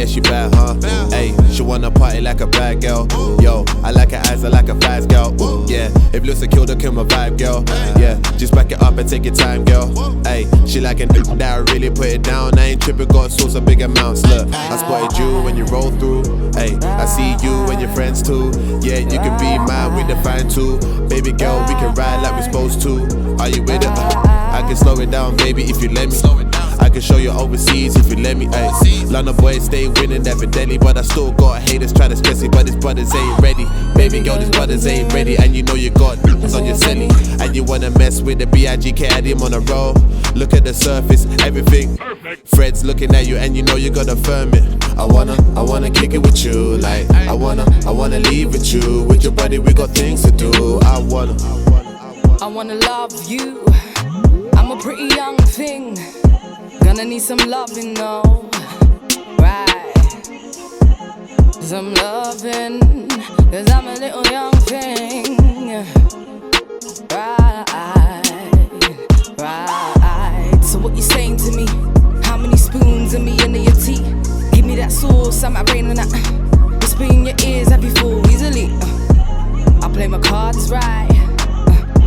yeah, she bad, huh? Hey, she wanna party like a bad girl. Yo, I like her eyes, I like her fast girl. Yeah, if looks a kill, then kill my vibe, girl. Yeah, just back it up and take your time, girl. Hey, she like a that I really put it down. I ain't tripping, got source of big amounts. Look, I spotted you when you roll through. Hey, I see you and your friends too. Yeah, you can be mine, we define too. Baby girl, we can ride like we're supposed to. Are you with it? I can slow it down, baby, if you let me. I can show you overseas if you let me. Ay, London boys stay winning evidently, but I still got haters trying to stress me. But these brothers ain't ready. Baby girl, these brothers ain't ready, and you know you got on your celly, and you wanna mess with the B.I.G.K. I him on a roll. Look at the surface, everything. Fred's looking at you, and you know you gotta firm it. I wanna kick it with you, like I wanna leave with you. With your body, we got things to do. I wanna love you. I'm a pretty young thing. Gonna need some loving, no, right? Some loving, cause I'm a little young thing. Right. So what you saying to me? How many spoons in me into your tea? Give me that sauce, I'm raining that. Whisper in your ears, have you fool easily? I play my cards right.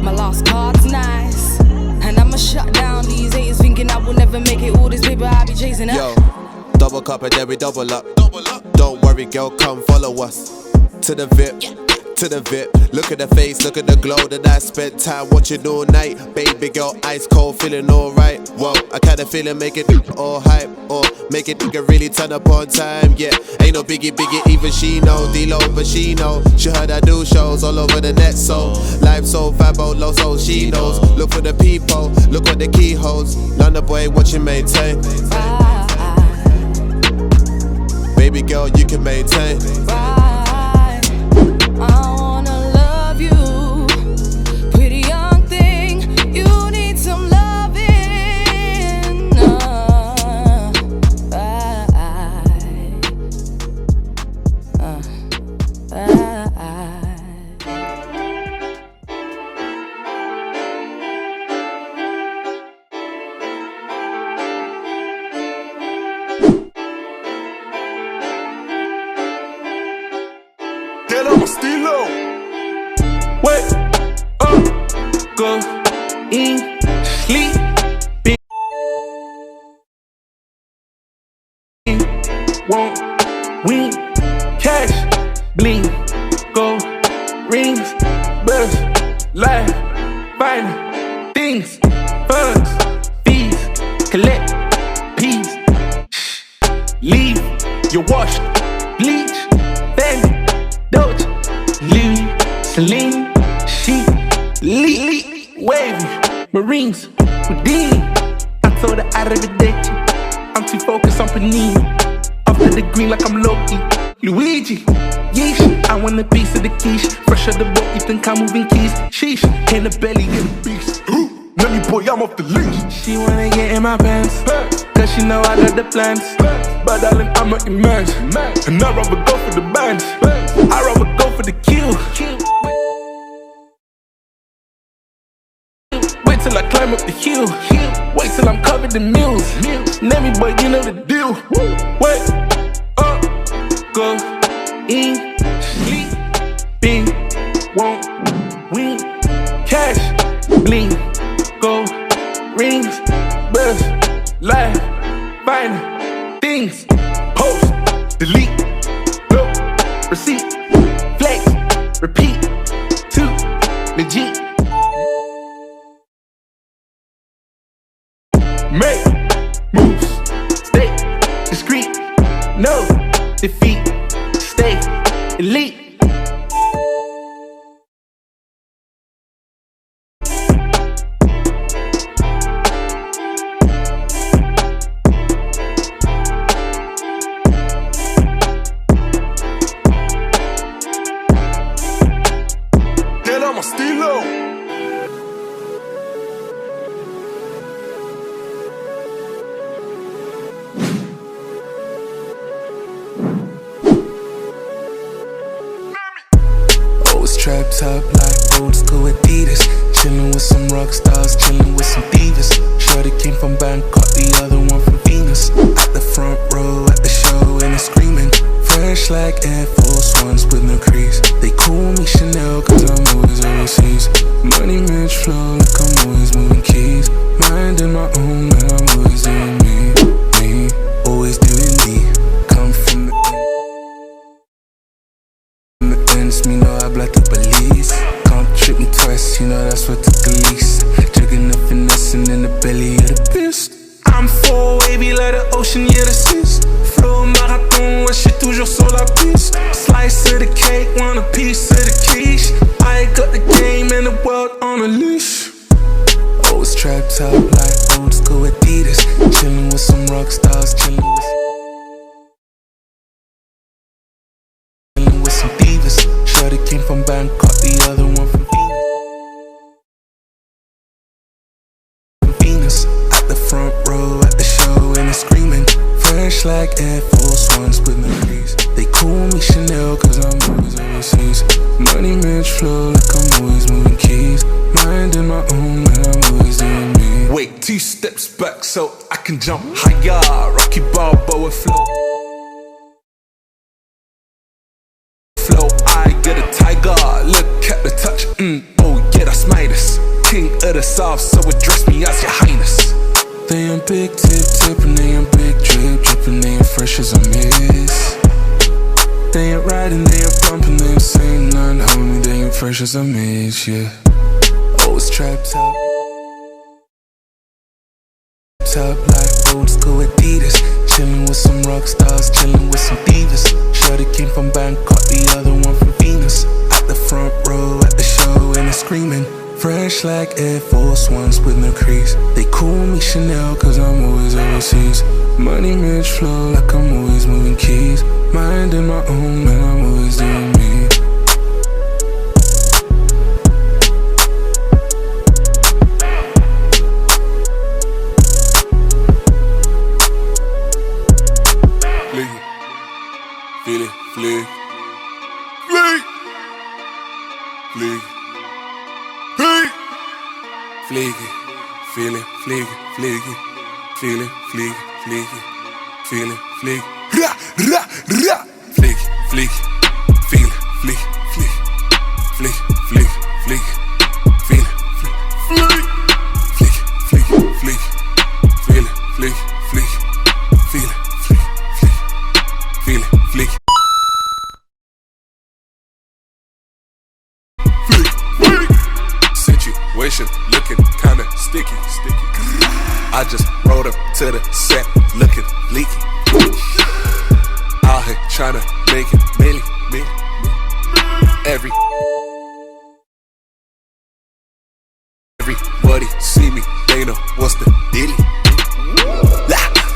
My last card's nice. And I'ma shut down these haters thinking I will never make it. All this paper I be chasing up. Yo, double cup and then we double up. Don't worry, girl, come follow us. To the VIP, to the VIP. Look at the face, look at the glow that I spent time watching all night. Baby girl, ice cold, feeling alright. Whoa, I kinda feeling make it all hype. Or make it really turn up on time, yeah. Ain't no biggie, even she know. D-Lo, but she know. She heard I do shows all over the net, so life so fabo, low, so she knows. Look for the people, look what the key holds. London boy, what you maintain? Baby girl, you can maintain. I wanna love you, pretty young thing. You need some loving. Get on my stilo. Wait up, go in, sleep. Won't win, cash, bling, gold, rings, birth, life, fine things, funds, fees, collect, peace, leave, you washed, bleach, then, Doge, Louis, Celine, Sheep, Lee, Wavy, Marines, Houdini. I told her I'd arrivederci. I'm too focused on Panini. Up to the green like I'm Loki. Luigi, yeesh. I want a piece of the quiche. Fresh out the boat, you think I'm moving keys. Sheesh, in the belly, in the beast. Nelly boy, I'm off the leash. She wanna get in my pants, cause she know I got the plans. But darling, I'm a immense. And I'd rather go for the bands. I'd rather go for the kill. Wait till I climb up the hill. Wait till I'm covered in meals. Name me, boy, you know the deal. Wait up, go in, sleep, bing, won't win, cash, bling, gold, rings, birth, life, fine things, post, delete, look, receipt, flex, repeat, too legit. Make moves, stay discreet, no defeat, stay elite. Get on my stilo. Trapped up like old school Adidas. Chillin' with some rock stars, chillin' with some divas. Shorty came from Bangkok, the other one from Venus. At the front row, at the show, in a like Air Force Ones with no crease. They call me Chanel cause I'm always overseas. Money Mitch flow like I'm always moving keys. Minding my own, man, I'm always doing me, always doing me. Come from the ends, me know I black the police. Can't trick me twice, you know that's what took the least. Jigging the finessing in the belly of the beast. I'm full wavy like the ocean, yeah the seas. Flow marathon, ouais j'suis toujours sur la piste. Slice of the cake, want a piece of the quiche. I got the game and the world on a leash. Always trapped up like old school Adidas. Chillin' with some rock stars, chillin' with some divas. Shorty came from Bangkok, the other one from Venus. At the front row, at the show, and it's screaming. Fresh like Air Force Ones with no crease. They call me Chanel cause I'm always overseas. Money Mitch flow like I'm always moving keys. Minding my own, man, I'm always doing me. Wait, 2 steps back so I can jump higher. Rocky Balboa flow. I get a tiger, look at the touch, oh yeah, that's Midas. King of the South, so address me as your highness. They ain't big tip and they ain't big drip drippin', they ain't fresh as a miss. They ain't riding, they ain't bumping, they ain't saying none, homie, they ain't fresh as a miss, yeah. Always trapped up like old school Adidas. Chillin' with some rock stars, chillin' with some divas. Shorty came from Bangkok, the other one from Venus. At the front row, at the show, and it's screaming. Fresh like Air Force Ones with no crease. They call me Chanel cause I'm always overseas. Money Mitch flow like I'm always moving keys. Minding my own, man, I'm always doing me. Feel it, flick, flick, flick, flick, flick it, feel it, flick it, flick it, feel it, flick it, flick it, feel it, flick, ra, ra, ra, flick, flick, feel it, flick, flick, flick, flick, flick, feel it, flick, flick, flick, flick, feel it, flick, flick, feel it, flick, flick, feel it, flick. Situation looking kinda sticky. I just rode up to the set looking leaky. Out here tryna make it milli. Everybody see me, they know what's the dealie.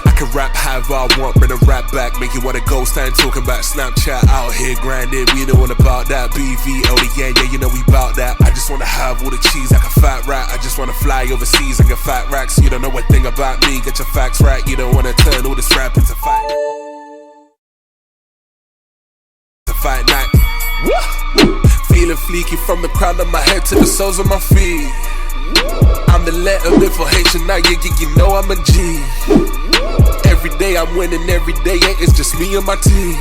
I can rap however I want, bring a rap back, make you wanna go stand talking about Snapchat. Out here grinding, we know all about that. BV, LDN, yeah, you know we bout that. I just wanna have all the cheese like a fat rat. I just wanna fly overseas and get fat racks. You don't know a thing about me, get your facts right. You don't wanna turn all this rap into fight. Fight night. Feeling fleeky from the crown of my head to the soles of my feet. I'm the letter before H and I, you know I'm a G. Every day I'm winning, every day it's just me and my team.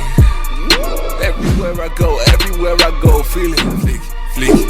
Everywhere I go, feeling fleeky, fleeky.